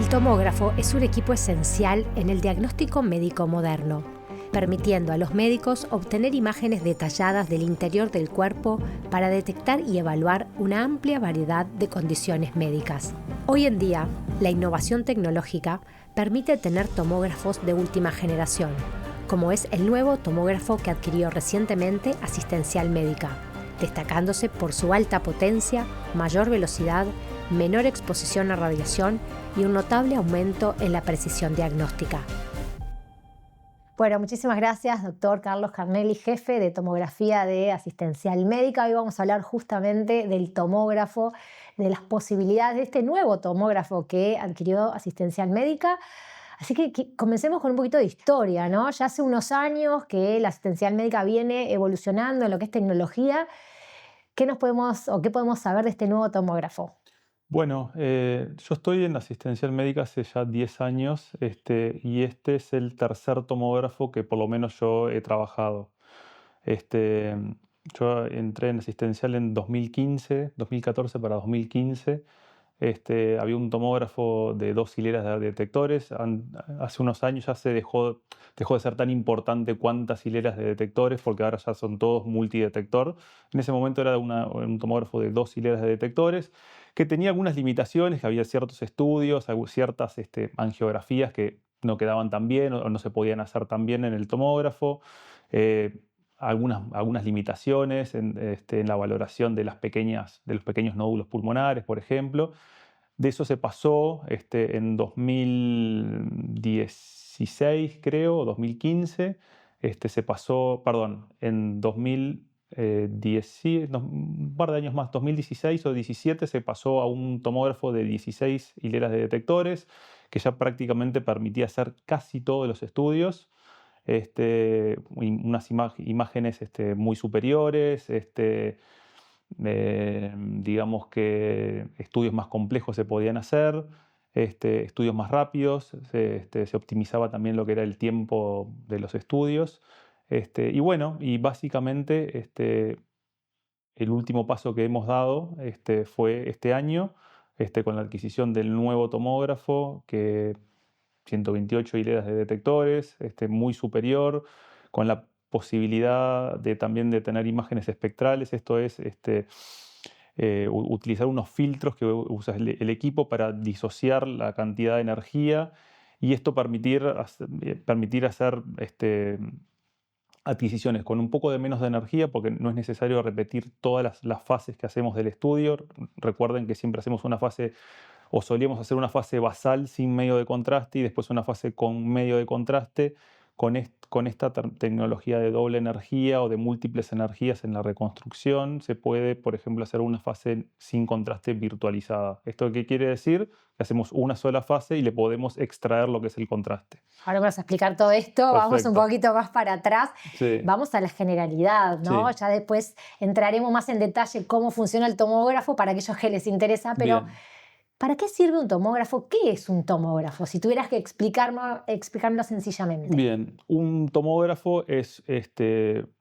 tomógrafo es un equipo esencial en el diagnóstico médico moderno, permitiendo a los médicos obtener imágenes detalladas del interior del cuerpo para detectar y evaluar una amplia variedad de condiciones médicas. Hoy en día, la innovación tecnológica permite tener tomógrafos de última generación, como es el nuevo tomógrafo que adquirió recientemente Asistencial Médica, destacándose por su alta potencia, mayor velocidad, menor exposición a radiación y un notable aumento en la precisión diagnóstica. Bueno, muchísimas gracias, doctor Carlos Carnelli, jefe de tomografía de Asistencial Médica. Hoy vamos a hablar justamente del tomógrafo, de las posibilidades de este nuevo tomógrafo que adquirió Asistencial Médica. Así que comencemos con un poquito de historia, ¿no? Ya hace unos años que la Asistencial Médica viene evolucionando en lo que es tecnología. ¿Qué podemos saber de este nuevo tomógrafo? Bueno, yo estoy en Asistencial Médica hace ya 10 años y este es el tercer tomógrafo que por lo menos yo he trabajado. Este, yo entré en Asistencial en 2015, 2014 para 2015. Había un tomógrafo de 2 hileras de detectores. Hace unos años ya dejó de ser tan importante cuántas hileras de detectores, porque ahora ya son todos multidetector. En ese momento era un tomógrafo de 2 hileras de detectores, que tenía algunas limitaciones, que había ciertos estudios, ciertas angiografías que no quedaban tan bien o no se podían hacer tan bien en el tomógrafo. Eh, algunas limitaciones en la valoración de los pequeños nódulos pulmonares, por ejemplo. De eso se pasó en 2016, creo, o 2015. Se pasó, perdón, en 2010, sí, un par de años más, 2016 o 17, se pasó a un tomógrafo de 16 hileras de detectores, que ya prácticamente permitía hacer casi todos los estudios. Unas imágenes muy superiores, digamos que estudios más complejos se podían hacer, estudios más rápidos, se optimizaba también lo que era el tiempo de los estudios. Y bueno, y básicamente el último paso que hemos dado fue este año, con la adquisición del nuevo tomógrafo, que 128 hileras de detectores, muy superior, con la posibilidad también de tener imágenes espectrales. Esto es utilizar unos filtros que usa el equipo para disociar la cantidad de energía, y esto permitir hacer adquisiciones con un poco de menos de energía, porque no es necesario repetir todas las fases que hacemos del estudio. Recuerden que siempre hacemos una fase, o solíamos hacer una fase basal sin medio de contraste y después una fase con medio de contraste. Con esta tecnología de doble energía o de múltiples energías en la reconstrucción se puede, por ejemplo, hacer una fase sin contraste virtualizada. ¿Esto qué quiere decir? Que hacemos una sola fase y le podemos extraer lo que es el contraste. Ahora vamos a explicar todo esto, vamos un Perfecto. poquito más para atrás, Sí. vamos a la generalidad, ¿no? Sí. Ya después entraremos más en detalle cómo funciona el tomógrafo para aquellos que les interesa, pero Bien. ¿para qué sirve un tomógrafo? ¿Qué es un tomógrafo? Si tuvieras que explicármelo sencillamente. Bien, un tomógrafo es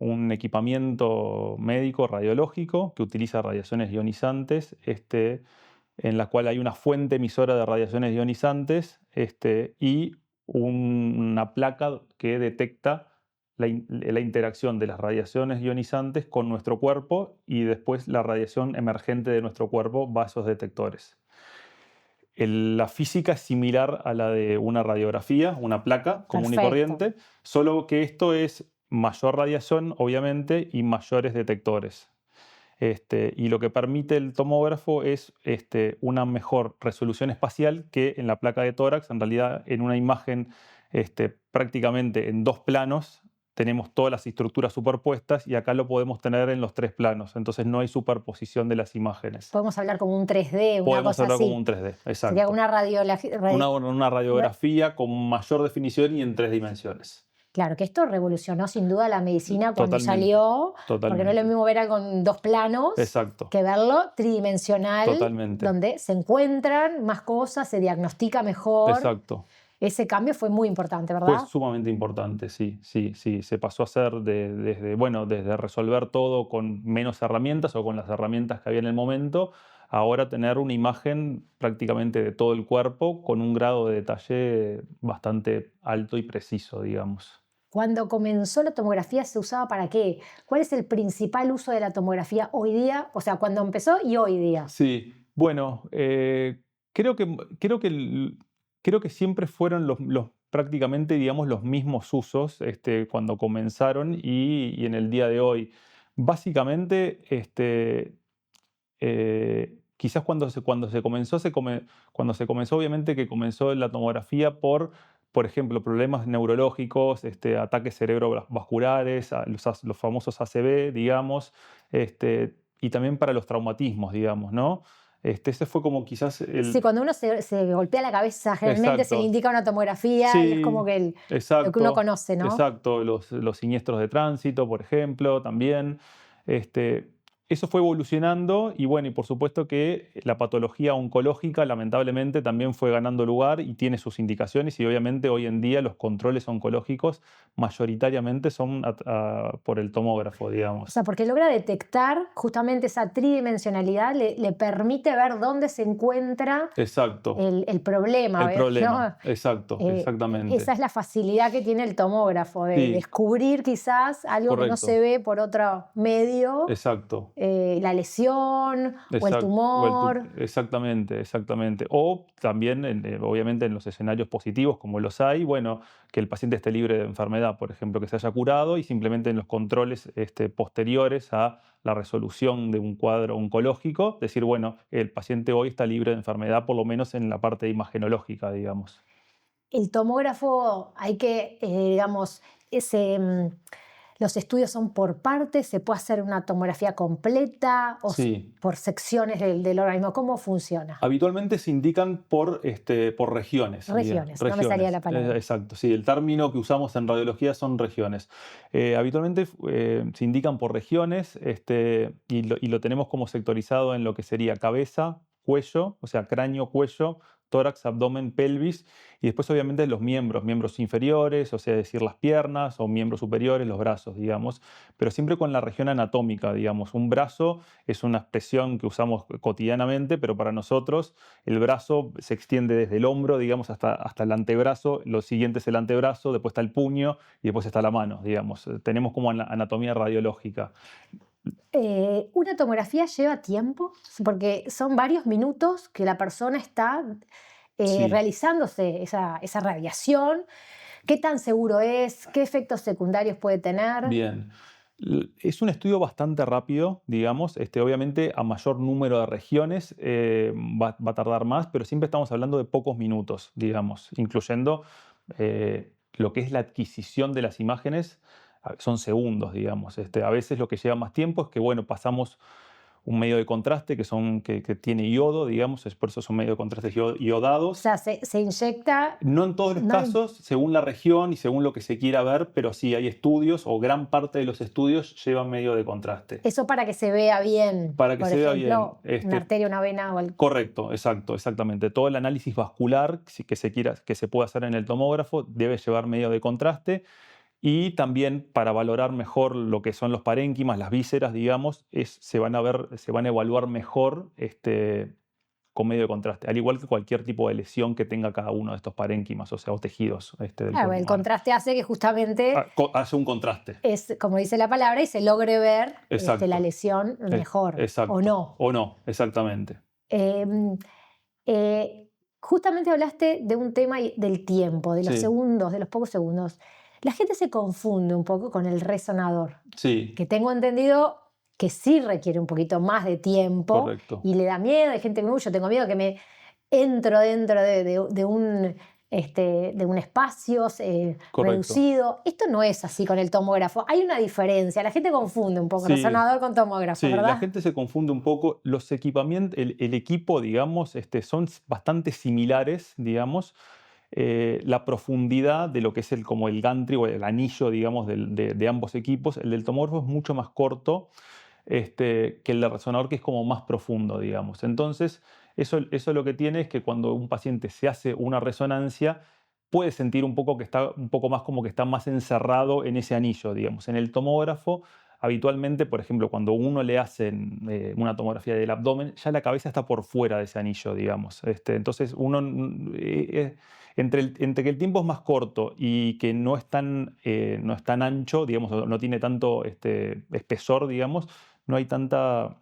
un equipamiento médico radiológico que utiliza radiaciones ionizantes, en la cual hay una fuente emisora de radiaciones ionizantes, y una placa que detecta la interacción de las radiaciones ionizantes con nuestro cuerpo y después la radiación emergente de nuestro cuerpo va a esos detectores. La física es similar a la de una radiografía, una placa común y Perfecto. corriente, solo que esto es mayor radiación, obviamente, y mayores detectores. Y lo que permite el tomógrafo es una mejor resolución espacial que en la placa de tórax. En realidad, en una imagen prácticamente en 2 planos tenemos todas las estructuras superpuestas, y acá lo podemos tener en los 3 planos. Entonces no hay superposición de las imágenes. Podemos hablar como un 3D, una Podemos cosa hablar como así. un 3D, Sería exacto. una radiografía. Una radiografía con mayor definición y en 3 dimensiones. Claro, que esto revolucionó sin duda la medicina cuando Totalmente, salió, porque no es lo totalmente. mismo ver algo en 2 planos Exacto, que verlo tridimensional, totalmente. donde se encuentran más cosas, se diagnostica mejor. Exacto. Ese cambio fue muy importante, Fue ¿verdad? sumamente importante, sí, sí, sí. Se pasó a hacer desde resolver todo con menos herramientas o con las herramientas que había en el momento, ahora tener una imagen prácticamente de todo el cuerpo con un grado de detalle bastante alto y preciso, digamos. Cuando comenzó la tomografía, ¿se usaba para qué? ¿Cuál es el principal uso de la tomografía hoy día? O sea, cuando empezó y hoy día. Sí, bueno, creo que, creo que, creo que siempre fueron prácticamente, digamos, los mismos usos cuando comenzaron y en el día de hoy. Básicamente, quizás cuando se comenzó, cuando se comenzó, obviamente que comenzó la tomografía por ejemplo, problemas neurológicos, ataques cerebrovasculares, los famosos ACV, digamos, y también para los traumatismos, digamos, ¿no? Ese fue como quizás Sí, el... cuando uno se golpea la cabeza, generalmente se le Exacto. indica una tomografía y es como Sí, que lo que uno exacto, conoce, ¿no? exacto. Los siniestros de tránsito, por ejemplo, también. Este, eso fue evolucionando y bueno, y por supuesto que la patología oncológica lamentablemente también fue ganando lugar y tiene sus indicaciones y obviamente hoy en día los controles oncológicos mayoritariamente son por el tomógrafo, O digamos. sea, porque logra detectar justamente esa tridimensionalidad, le permite ver dónde se encuentra Exacto, el problema, el ¿ves? ¿No? problema, exacto, exactamente. Esa es la facilidad que tiene el tomógrafo, de Sí, descubrir quizás algo que no se correcto, ve por otro medio, exacto. la lesión o el tumor. Exactamente, exactamente. O también, obviamente, en los escenarios positivos, como los hay, bueno, que el paciente esté libre de enfermedad, por ejemplo, que se haya curado y simplemente en los controles posteriores a la resolución de un cuadro oncológico, decir, bueno, el paciente hoy está libre de enfermedad, por lo menos en la parte imagenológica, digamos. El tomógrafo hay que, digamos, ese, los estudios son por partes, se puede hacer una tomografía completa o Sí. por secciones del organismo. ¿Cómo funciona? Habitualmente se indican por regiones, Regiones, no me salía la regiones. palabra. Exacto, sí, el término que usamos en radiología son regiones. Habitualmente se indican por regiones y lo tenemos como sectorizado en lo que sería cabeza, cuello, o sea, cráneo, cuello, tórax, abdomen, pelvis, y después obviamente los miembros inferiores, o sea, decir las piernas, o miembros superiores, los brazos, digamos, pero siempre con la región anatómica, digamos. Un brazo es una expresión que usamos cotidianamente, pero para nosotros el brazo se extiende desde el hombro, digamos, hasta el antebrazo, lo siguiente es el antebrazo, después está el puño y después está la mano, digamos. Tenemos como anatomía radiológica. ¿Una tomografía lleva tiempo? Porque son varios minutos que la persona está Sí, realizándose esa radiación. ¿Qué tan seguro es? ¿Qué efectos secundarios puede tener? bien. Es un estudio bastante rápido, digamos. Obviamente, a mayor número de regiones va a tardar más, pero siempre estamos hablando de pocos minutos, digamos, incluyendo lo que es la adquisición de las imágenes. Son segundos, digamos. A veces lo que lleva más tiempo es que, bueno, pasamos un medio de contraste que tiene iodo, digamos, por eso son medios de contraste O iodados. sea, se inyecta. No en todos los No hay- casos, según la región y según lo que se quiera ver, pero sí hay estudios o gran parte de los estudios llevan medio de contraste. Eso para que se vea bien, Para que por se vea bien, ejemplo, una arteria, una vena o algo. correcto, exacto, exactamente. Todo el análisis vascular que se puede hacer en el tomógrafo debe llevar medio de contraste y también para valorar mejor lo que son los parénquimas, las vísceras, digamos, se van a evaluar mejor con medio de contraste, al igual que cualquier tipo de lesión que tenga cada uno de estos parénquimas, o sea, o tejidos del Claro, cuerpo el humano. contraste hace que justamente Hace un contraste. es, como dice la palabra, y se logre ver la Exacto. lesión mejor o Exacto. no. O no, exactamente. Em, eh, Justamente hablaste de un tema del tiempo, de los Sí, segundos, de los pocos segundos. La gente se confunde un poco con el resonador, sí, que tengo entendido que sí requiere un poquito más de tiempo correcto. y le da miedo. Hay gente que yo tengo miedo que me entro dentro de un espacio Correcto. reducido. Esto no es así con el tomógrafo. Hay una diferencia. La gente confunde un poco Sí, resonador con tomógrafo, sí, la ¿verdad? gente se confunde un poco. Los equipamientos, el equipo, digamos, son bastante similares, digamos. La profundidad de lo que es como el gantry o el anillo, digamos, de ambos equipos. El del tomógrafo es mucho más corto que el de resonador, que es como más profundo, digamos. Entonces, eso lo que tiene es que cuando un paciente se hace una resonancia, puede sentir un poco que está un poco más como que está más encerrado en ese anillo, digamos. En el tomógrafo habitualmente, por ejemplo, cuando uno le hacen una tomografía del abdomen, ya la cabeza está por fuera de ese anillo, digamos. Entonces, entre que el tiempo es más corto y que no es tan ancho, digamos, no tiene tanto espesor, digamos, no hay tanta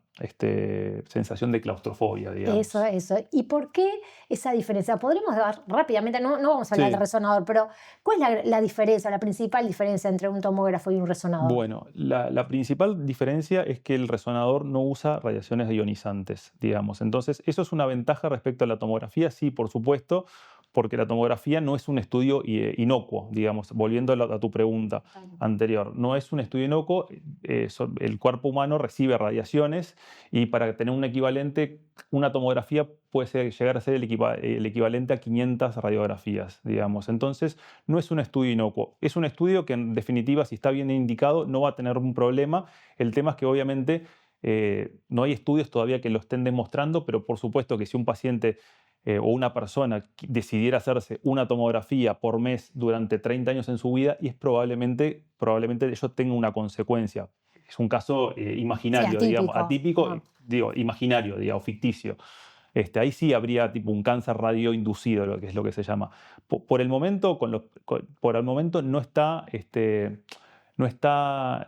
sensación de claustrofobia, Eso, digamos. eso. ¿Y por qué esa diferencia? Podremos dar rápidamente, no vamos a hablar del Sí. resonador, pero ¿cuál es la diferencia, la principal diferencia entre un tomógrafo y un resonador? Bueno, la principal diferencia es que el resonador no usa radiaciones ionizantes, digamos. Entonces, eso es una ventaja respecto a la tomografía, sí, por supuesto, porque la tomografía no es un estudio inocuo, digamos, volviendo a tu pregunta Claro. anterior. No es un estudio inocuo, el cuerpo humano recibe radiaciones y para tener un equivalente, una tomografía puede llegar a ser el equivalente a 500 radiografías, digamos. Entonces, no es un estudio inocuo. Es un estudio que, en definitiva, si está bien indicado, no va a tener un problema. El tema es que, obviamente, no hay estudios todavía que lo estén demostrando, pero por supuesto que si un paciente o una persona decidiera hacerse una tomografía por mes durante 30 años en su vida, y es probablemente ello tenga una consecuencia. Es un caso Sí, imaginario, digamos, atípico. atípico, Ah. digo, imaginario, digamos, ficticio. Ahí sí habría tipo un cáncer radioinducido, lo que es lo que se llama. Por el momento, por el momento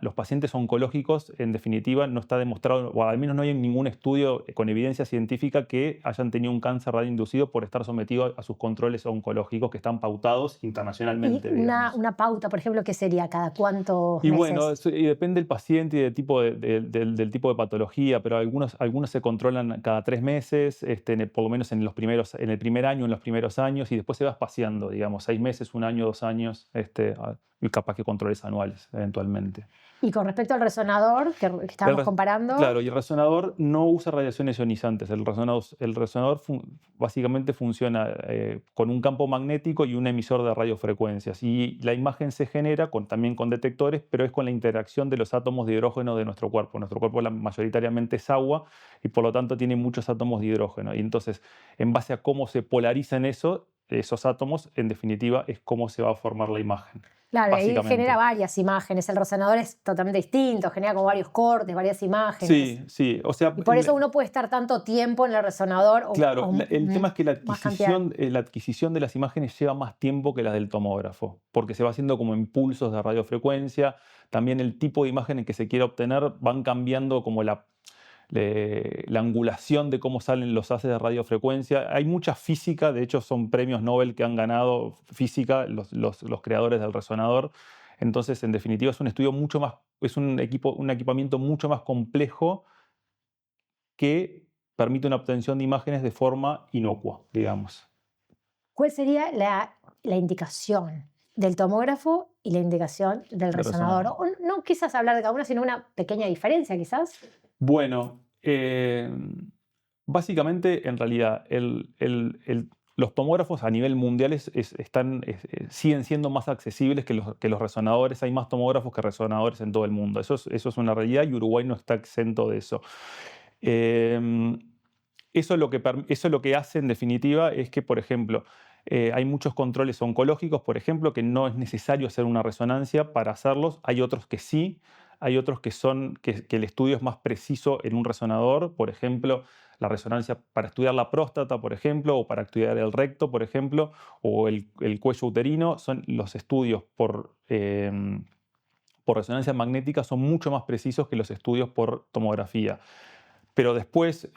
los pacientes oncológicos, en definitiva, no está demostrado, o al menos no hay ningún estudio con evidencia científica que hayan tenido un cáncer radioinducido por estar sometidos a sus controles oncológicos que están pautados Y internacionalmente, una, digamos. una pauta, por ejemplo, ¿qué sería? ¿Cada cuántos Y bueno, meses? y depende del paciente y del tipo del tipo de patología, pero algunos se controlan cada 3 meses, por lo menos en el primer año, en los primeros años, y después se va espaciando, digamos, 6 meses, un año, 2 años, y capaz que controles anuales, eventualmente. Y con respecto al resonador, que El estábamos res- comparando, claro, y el resonador no usa radiaciones ionizantes. El resonador básicamente funciona con un campo magnético y un emisor de radiofrecuencias. Y la imagen se genera también con detectores, pero es con la interacción de los átomos de hidrógeno de nuestro cuerpo. Nuestro cuerpo mayoritariamente es agua y por lo tanto tiene muchos átomos de hidrógeno. Y entonces, en base a cómo se polarizan esos átomos, en definitiva, es cómo se va a formar la imagen, claro, ahí genera básicamente. varias imágenes. El resonador es totalmente distinto, genera como varios cortes, varias imágenes. Sí, sí. O sea, Y por eso uno puede estar tanto tiempo en el resonador claro, el tema es que más cantidad. la adquisición de las imágenes lleva más tiempo que las del tomógrafo, porque se va haciendo como impulsos de radiofrecuencia. También el tipo de imagen que se quiere obtener van cambiando como la angulación de cómo salen los haces de radiofrecuencia. Hay mucha física, de hecho son premios Nobel que han ganado física los creadores del resonador. Entonces, en definitiva, es un estudio mucho más, es un equipamiento mucho más complejo que permite una obtención de imágenes de forma inocua, digamos. ¿Cuál sería la indicación del tomógrafo y la indicación del De resonador? resonador. O no quizás hablar de cada uno, sino una pequeña diferencia, quizás. Bueno, básicamente, en realidad, los tomógrafos a nivel mundial siguen siendo más accesibles que los resonadores. Hay más tomógrafos que resonadores en todo el mundo. Eso es una realidad y Uruguay no está exento de eso. Eh, eso lo que hace, en definitiva, es que, por ejemplo, hay muchos controles oncológicos, por ejemplo, que no es necesario hacer una resonancia para hacerlos. Hay otros que sí. Hay otros que el estudio es más preciso en un resonador. Por ejemplo, la resonancia para estudiar la próstata, por ejemplo, o para estudiar el recto, por ejemplo, o el cuello uterino. Son los estudios por resonancia magnética son mucho más precisos que los estudios por tomografía. Pero después,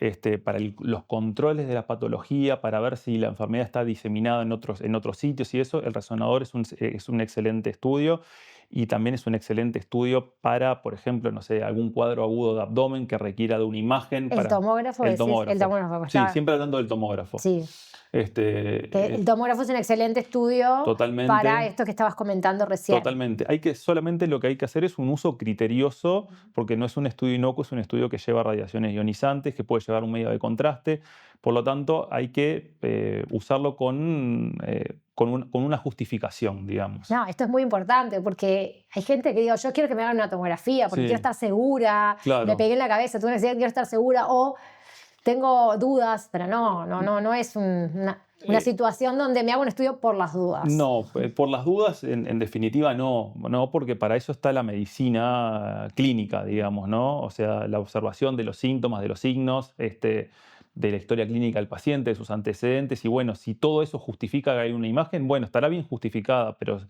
para los controles de la patología, para ver si la enfermedad está diseminada en otros sitios y eso, el resonador es un excelente estudio y también es un excelente estudio para, por ejemplo, no sé, algún cuadro agudo de abdomen que requiera de una imagen El para tomógrafo, el decís, el tomógrafo. tomógrafo Sí, está. siempre hablando del tomógrafo. Sí, que el Este, tomógrafo es un excelente estudio para totalmente. esto que estabas comentando recién. Totalmente. Solamente lo que hay que hacer es un uso criterioso, porque no es un estudio inocuo, es un estudio que lleva radiaciones ionizantes, que puede llevar un medio de contraste. Por lo tanto, hay que usarlo con una justificación, digamos. No, esto es muy importante porque hay gente que digo, yo quiero que me hagan una tomografía porque quiero Sí, estar segura, me claro. pegué en la cabeza, tuve una necesidad, quiero estar segura, o tengo dudas, pero no es una Eh, situación donde me hago un estudio por las dudas. No, por las dudas, en definitiva, no, porque para eso está la medicina clínica, digamos, ¿no? O sea, la observación de los síntomas, de los signos, de la historia clínica del paciente, de sus antecedentes, y bueno, si todo eso justifica que hay una imagen, bueno, estará bien justificada, pero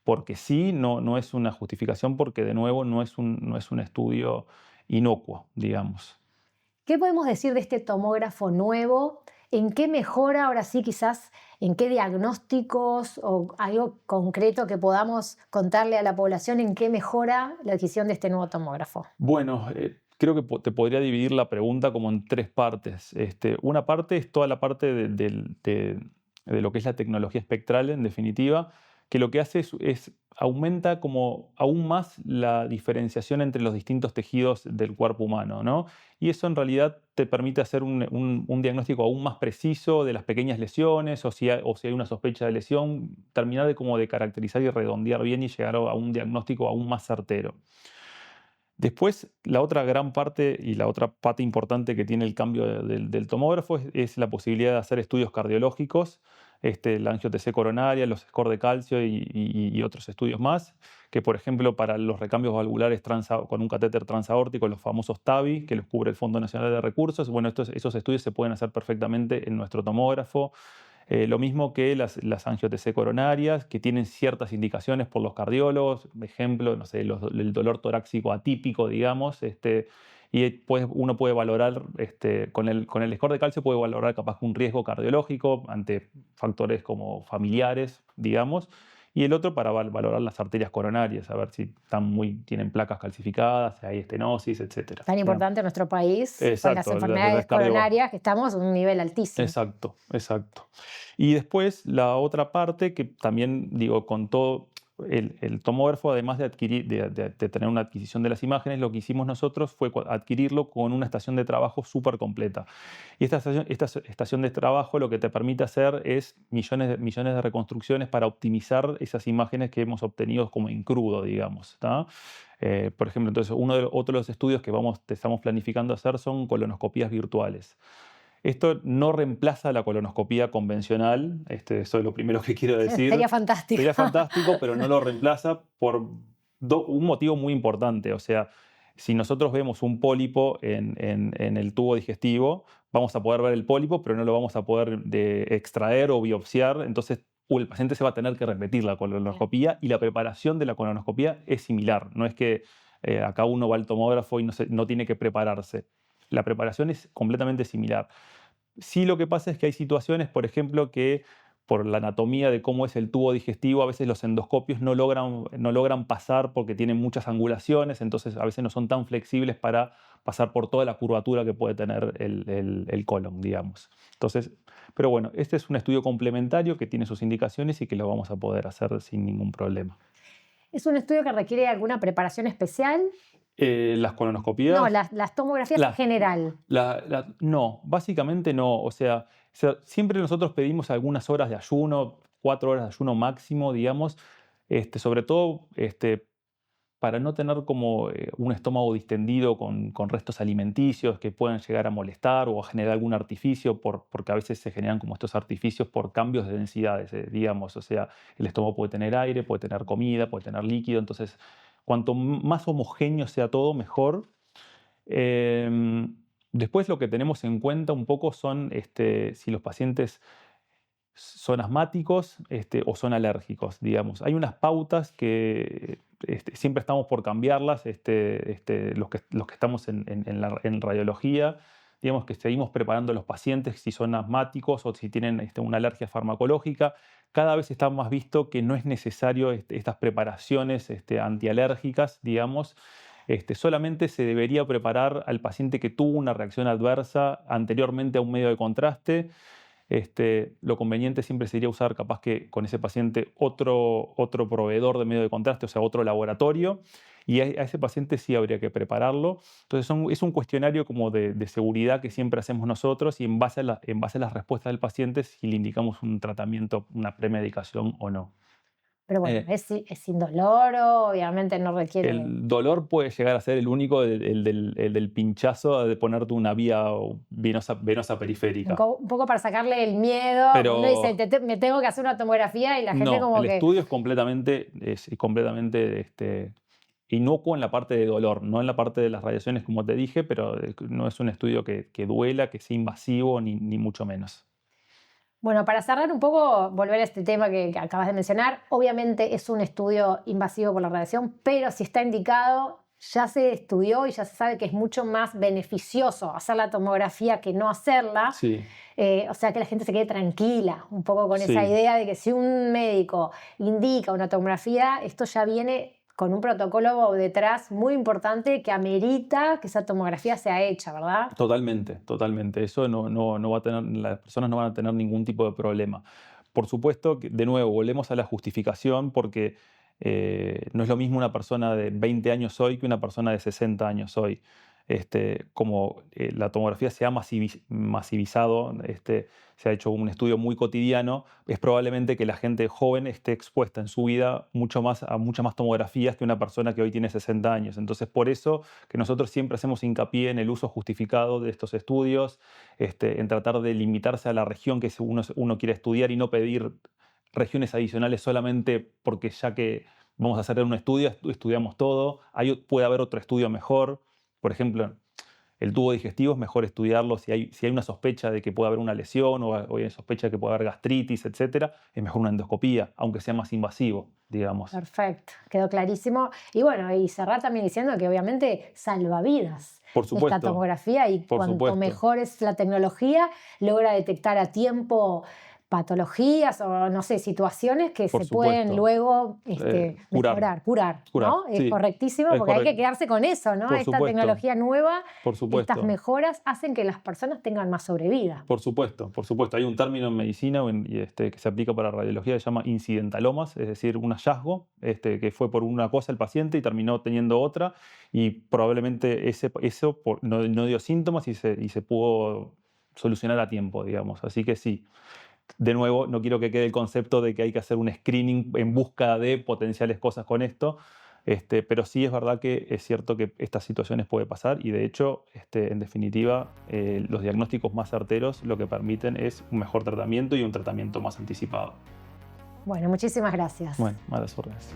porque sí, no es una justificación, porque de nuevo no es un estudio inocuo, digamos. ¿Qué podemos decir de este tomógrafo nuevo? ¿En qué mejora ahora sí quizás? ¿En qué diagnósticos o algo concreto que podamos contarle a la población en qué mejora la adquisición de este nuevo tomógrafo? Bueno, creo que te podría dividir la pregunta como en tres partes. Una parte es toda la parte de lo que es la tecnología espectral, en definitiva, que lo que hace es aumenta como aún más la diferenciación entre los distintos tejidos del cuerpo humano, ¿no? Y eso en realidad te permite hacer un diagnóstico aún más preciso de las pequeñas lesiones o si hay una sospecha de lesión, terminar de caracterizar y redondear bien y llegar a un diagnóstico aún más certero. Después, la otra gran parte y la otra pata importante que tiene el cambio del tomógrafo es la posibilidad de hacer estudios cardiológicos, la angio-TC coronaria, los score de calcio y otros estudios más, que por ejemplo para los recambios valvulares con un catéter transaórtico, los famosos TAVI, que los cubre el Fondo Nacional de Recursos, bueno, esos estudios se pueden hacer perfectamente en nuestro tomógrafo. Lo mismo que las angio-TC coronarias, que tienen ciertas indicaciones por los cardiólogos, ejemplo, no sé, el dolor torácico atípico, digamos, y uno puede valorar, con el score de calcio puede valorar capaz que un riesgo cardiológico ante factores como familiares, digamos, y el otro para valorar las arterias coronarias, a ver si tienen placas calcificadas, si hay estenosis, etcétera. Tan Bien. importante en nuestro país con las Exacto, enfermedades coronarias, que estamos a un nivel altísimo. Exacto, exacto. Y después la otra parte que también digo, con todo el tomógrafo, además de tener una adquisición de las imágenes, lo que hicimos nosotros fue adquirirlo con una estación de trabajo súper completa. Y esta estación de trabajo lo que te permite hacer es millones de reconstrucciones para optimizar esas imágenes que hemos obtenido como en crudo, digamos. ¿Tá? Por ejemplo, entonces otro de los estudios que estamos planificando hacer son colonoscopías virtuales. Esto no reemplaza la colonoscopía convencional, eso es lo primero que quiero decir. Sería fantástico. Sería fantástico, pero no lo reemplaza por un motivo muy importante. O sea, si nosotros vemos un pólipo en el tubo digestivo, vamos a poder ver el pólipo, pero no lo vamos a poder extraer o biopsiar. Entonces, el paciente se va a tener que repetir la colonoscopía y la preparación de la colonoscopía es similar. No es que acá uno va al tomógrafo y no tiene que prepararse. La preparación es completamente similar. Sí, lo que pasa es que hay situaciones, por ejemplo, que por la anatomía de cómo es el tubo digestivo, a veces los endoscopios no logran pasar porque tienen muchas angulaciones, entonces a veces no son tan flexibles para pasar por toda la curvatura que puede tener el colon, digamos. Entonces, pero bueno, este es un estudio complementario que tiene sus indicaciones y que lo vamos a poder hacer sin ningún problema. ¿Es un estudio que requiere alguna preparación especial? Las No, colonoscopías. las tomografías en Las, general. no, básicamente no. O sea, siempre nosotros pedimos algunas horas de ayuno, 4 horas de ayuno máximo, digamos, sobre todo para no tener como un estómago distendido con restos alimenticios que puedan llegar a molestar o a generar algún artificio, porque a veces se generan como estos artificios por cambios de densidades, digamos. O sea, el estómago puede tener aire, puede tener comida, puede tener líquido, entonces cuanto más homogéneo sea todo, mejor. Después lo que tenemos en cuenta un poco son si los pacientes son asmáticos o son alérgicos, digamos. Hay unas pautas que siempre estamos por cambiarlas, los que estamos en radiología, digamos que seguimos preparando a los pacientes si son asmáticos o si tienen una alergia farmacológica. Cada vez está más visto que no es necesario estas preparaciones antialérgicas, digamos. Solamente se debería preparar al paciente que tuvo una reacción adversa anteriormente a un medio de contraste. Lo conveniente siempre sería usar capaz que con ese paciente otro proveedor de medio de contraste, o sea, otro laboratorio, y a ese paciente sí habría que prepararlo. Entonces es un cuestionario como de seguridad que siempre hacemos nosotros y en base a las respuestas del paciente si le indicamos un tratamiento, una premedicación o no. Pero bueno, Eh, es indoloro, obviamente no requiere. el dolor puede llegar a ser el único, el del pinchazo de ponerte una vía venosa periférica. Un poco para sacarle el miedo. Uno dice, Pero me tengo que hacer una tomografía y la gente no, como el que, estudio es completamente inocuo en la parte de dolor, no en la parte de las radiaciones, como te dije, pero no es un estudio que duela, que sea invasivo, ni mucho menos. bueno, para cerrar un poco, volver a este tema que acabas de mencionar, obviamente es un estudio invasivo por la radiación, pero si está indicado, ya se estudió y ya se sabe que es mucho más beneficioso hacer la tomografía que no hacerla. Sí, O sea, que la gente se quede tranquila un poco con esa sí. idea de que si un médico indica una tomografía, esto ya viene con un protocolo detrás muy importante que amerita que esa tomografía sea hecha, ¿verdad? Totalmente, totalmente. Eso no va a tener, las personas no van a tener ningún tipo de problema. Por supuesto que, de nuevo, volvemos a la justificación porque no es lo mismo una persona de 20 años hoy que una persona de 60 años hoy. Como la tomografía se ha masivizado, se ha hecho un estudio muy cotidiano, es probablemente que la gente joven esté expuesta en su vida a muchas más tomografías que una persona que hoy tiene 60 años. Entonces, por eso que nosotros siempre hacemos hincapié en el uso justificado de estos estudios, en tratar de limitarse a la región que uno quiere estudiar y no pedir regiones adicionales solamente porque ya que vamos a hacer un estudio, estudiamos todo. Puede haber otro estudio mejor. Por ejemplo, el tubo digestivo es mejor estudiarlo si hay una sospecha de que puede haber una lesión o hay sospecha de que puede haber gastritis, etcétera. Es mejor una endoscopía, aunque sea más invasivo, digamos. Perfecto, quedó clarísimo. Y bueno, y cerrar también diciendo que obviamente salva vidas Por esta supuesto, tomografía y por cuanto supuesto, mejor es la tecnología, logra detectar a tiempo patologías o no sé, situaciones que por se pueden supuesto. luego Curar, mejorar, curar, curar, ¿no? Es sí, correctísimo es porque hay que correcto. quedarse con eso, ¿no? Por Esta supuesto, tecnología nueva, por estas supuesto. mejoras hacen que las personas tengan más sobrevida. Por supuesto, por supuesto. Hay un término en medicina que se aplica para radiología que se llama incidentalomas, es decir, un hallazgo que fue por una cosa el paciente y terminó teniendo otra, y probablemente eso no dio síntomas y se pudo solucionar a tiempo, digamos. Así que sí, de nuevo, no quiero que quede el concepto de que hay que hacer un screening en busca de potenciales cosas con esto, pero sí es verdad que es cierto que estas situaciones pueden pasar y de hecho, en definitiva, los diagnósticos más certeros lo que permiten es un mejor tratamiento y un tratamiento más anticipado. Bueno, muchísimas gracias. Bueno, malas órdenes.